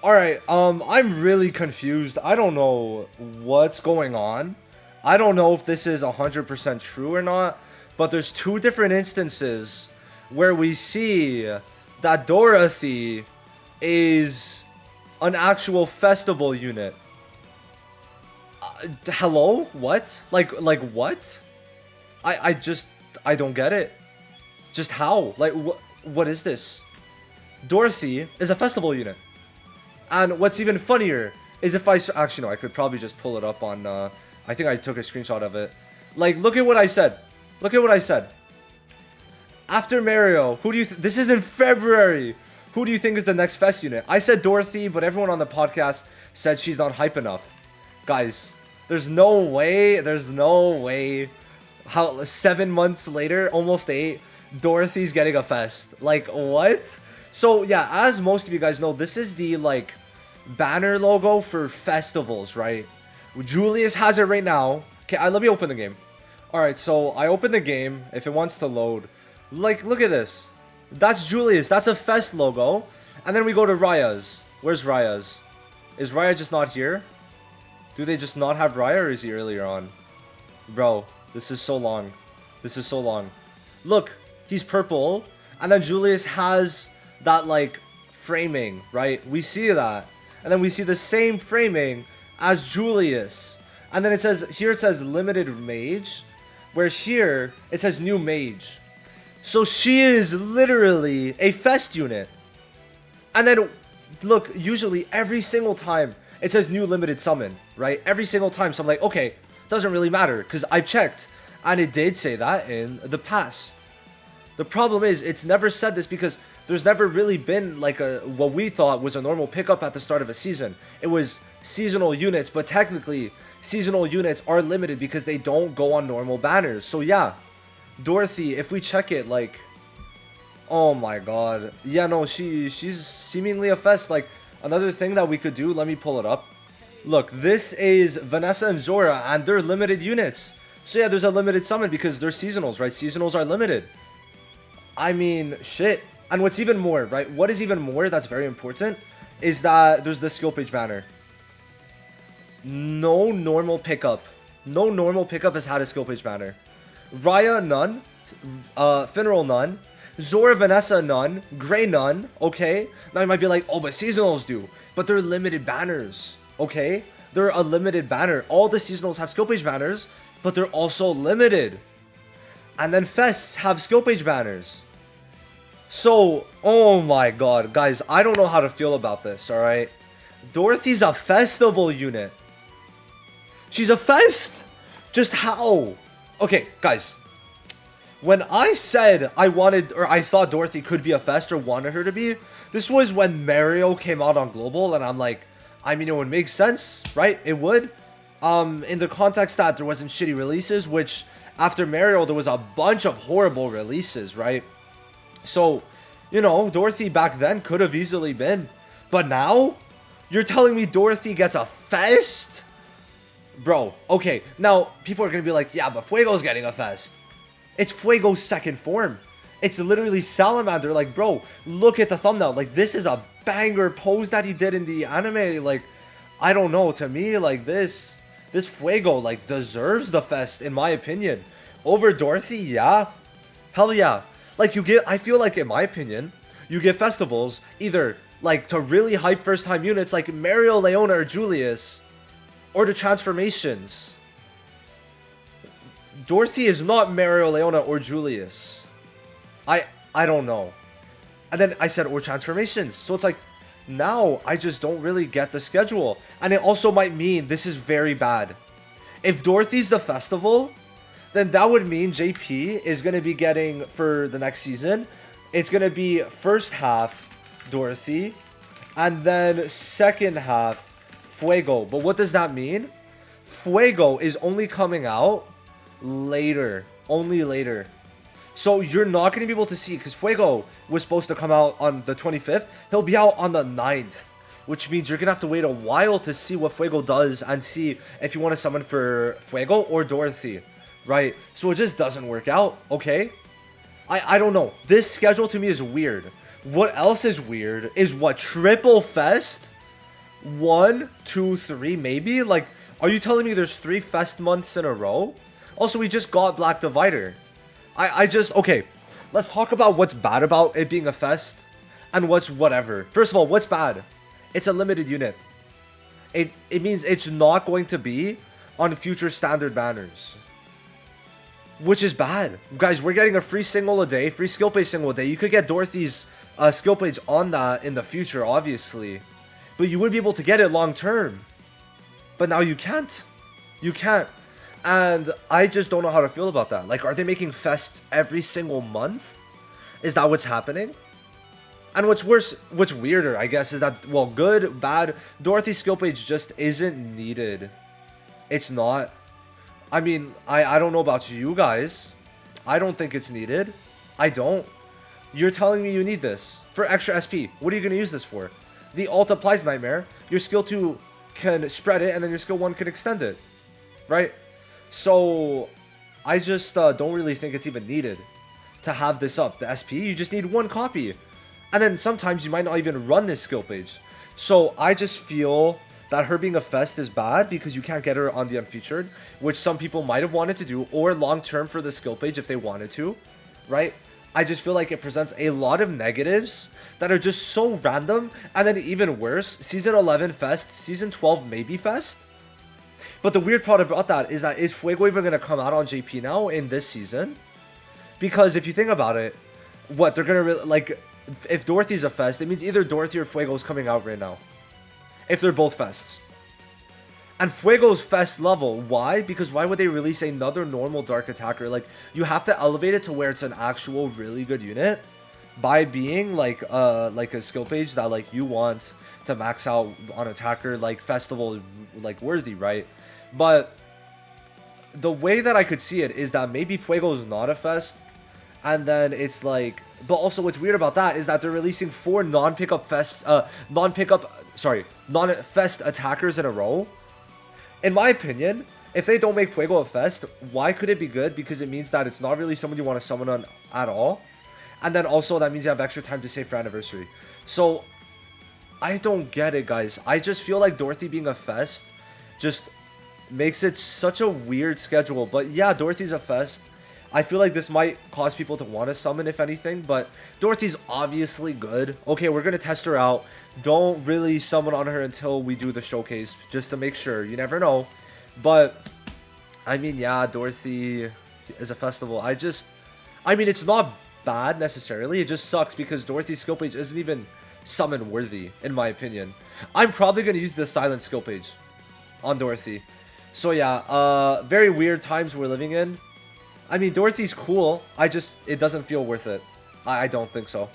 Alright, I'm really confused. I don't know what's going on. I don't know if this is 100% true or not, but there's two different instances where we see that Dorothy is an actual festival unit. Hello? What? Like what? I don't get it. Just how? Like, what is this? Dorothy is a festival unit. And what's even funnier is if actually, no, I could probably just pull it up on, I think I took a screenshot of it. Like, look at what I said. Look at what I said. After Mario, who do you, this is in February. Who do you think is the next fest unit? I said Dorothy, but everyone on the podcast said she's not hype enough. Guys, there's no way, how 7 months later, almost 8, Dorothy's getting a fest. Like, what? So, yeah, as most of you guys know, this is the, like, banner logo for festivals, right? Julius has it right now. Okay, let me open the game. Alright, so I open the game, if it wants to load. Like, look at this. That's Julius, that's a fest logo. And then we go to Raya's. Where's Raya's? Is Raya just not here? Do they just not have Raya, or is he earlier on? Bro, this is so long. This is so long. Look, he's purple. And then Julius has that, like, framing, right? We see that. And then we see the same framing as Julius. And then it says, here it says limited mage. Where here, it says new mage. So she is literally a fest unit. And then, look, usually every single time it says new limited summon, right? Every single time. So I'm like, okay, doesn't really matter because I've checked. And it did say that in the past. The problem is, it's never said this because there's never really been like what we thought was a normal pickup at the start of a season. It was seasonal units, but technically seasonal units are limited because they don't go on normal banners. So yeah, Dorothy, if we check it, like, oh my god. Yeah, no, she's seemingly a fest. Like, another thing that we could do, let me pull it up. Look, this is Vanessa and Zora, and they're limited units. So yeah, there's a limited summon because they're seasonals, right? Seasonals are limited. I mean, shit. And what's even more, right? What is even more that's very important is that there's the skill page banner. No normal pickup has had a skill page banner. Raya, none. Finral, none. Zora, Vanessa, none. Gray, none. Okay. Now you might be like, oh, but seasonals do. But they're limited banners. Okay. They're a limited banner. All the seasonals have skill page banners, but they're also limited. And then fests have skill page banners. So, oh my god, guys, I don't know how to feel about this, alright? Dorothy's a festival unit. She's a fest? Just how? Okay, guys. When I said I wanted, or I thought Dorothy could be a fest or wanted her to be, this was when Mario came out on Global, and I'm like, I mean, it would make sense, right? It would. In the context that there wasn't shitty releases, which after Mario, there was a bunch of horrible releases, right? So, you know, Dorothy back then could have easily been. But now, you're telling me Dorothy gets a fest? Bro, okay, now, people are going to be like, yeah, but Fuego's getting a fest. It's Fuego's second form. It's literally Salamander. Like, bro, look at the thumbnail. Like, this is a banger pose that he did in the anime. Like, I don't know. To me, like, this Fuego, like, deserves the fest, in my opinion. Over Dorothy, yeah. Hell yeah. Like, you get, I feel like, in my opinion, you get festivals either, like, to really hype first-time units like Mario, Leona, or Julius, or the transformations. Dorothy is not Mario, Leona, or Julius. I don't know. And then I said, or transformations. So it's like, now I just don't really get the schedule. And it also might mean this is very bad. If Dorothy's the festival, then that would mean JP is going to be getting, for the next season, it's going to be first half Dorothy, and then second half Fuego. But what does that mean? Fuego is only coming out later. Only later. So you're not going to be able to see, because Fuego was supposed to come out on the 25th. He'll be out on the 9th. Which means you're going to have to wait a while to see what Fuego does and see if you want to summon for Fuego or Dorothy. Right? So it just doesn't work out. Okay? I don't know. This schedule to me is weird. What else is weird is what? Triple Fest? 1, 2, 3, maybe? Like, are you telling me there's 3 fest months in a row? Also, we just got Black Divider. Okay, let's talk about what's bad about it being a fest and what's whatever. First of all, what's bad? It's a limited unit. It means it's not going to be on future standard banners, which is bad. Guys, we're getting a free single a day, free skill page single a day. You could get Dorothy's skill page on that in the future, obviously, but you would be able to get it long term. But now you can't. You can't. And I just don't know how to feel about that. Like, are they making fests every single month? Is that what's happening? And what's worse, what's weirder, I guess, is that, well, good, bad, Dorothy's skill page just isn't needed. It's not. I mean, I don't know about you guys. I don't think it's needed. I don't. You're telling me you need this for extra SP. What are you going to use this for? The ult applies Nightmare. Your skill 2 can spread it, and then your skill 1 can extend it. Right? So, I just don't really think it's even needed to have this up. The SP, you just need 1 copy. And then sometimes you might not even run this skill page. So, I just feel that her being a fest is bad because you can't get her on the unfeatured, which some people might have wanted to do, or long term for the skill page if they wanted to, right? I just feel like it presents a lot of negatives that are just so random. And then even worse, Season 11 fest, Season 12 maybe fest. But the weird part about that is Fuego even going to come out on JP now in this season? Because if you think about it, what, they're going to, like, if Dorothy's a fest, it means either Dorothy or Fuego is coming out right now. If they're both fests. And Fuego's fest level. Why? Because why would they release another normal dark attacker? Like, you have to elevate it to where it's an actual really good unit by being like a skill page that like you want to max out on attacker, like festival, like worthy, right? But the way that I could see it is that maybe Fuego's not a fest, and then it's like, but also what's weird about that is that they're releasing 4 non-fest attackers in a row. In my opinion, if they don't make Fuego a fest, why could it be good? Because it means that it's not really someone you want to summon on at all. And then also that means you have extra time to save for anniversary. So, I don't get it, guys. I just feel like Dorothy being a fest just makes it such a weird schedule. But yeah, Dorothy's a fest. I feel like this might cause people to want to summon, if anything. But Dorothy's obviously good. Okay, we're going to test her out. Don't really summon on her until we do the showcase, just to make sure. You never know. But, I mean, yeah, Dorothy is a festival. I mean, it's not bad necessarily. It just sucks because Dorothy's skill page isn't even summon worthy, in my opinion. I'm probably going to use the silent skill page on Dorothy. So yeah, very weird times we're living in. I mean, Dorothy's cool. It doesn't feel worth it. I don't think so.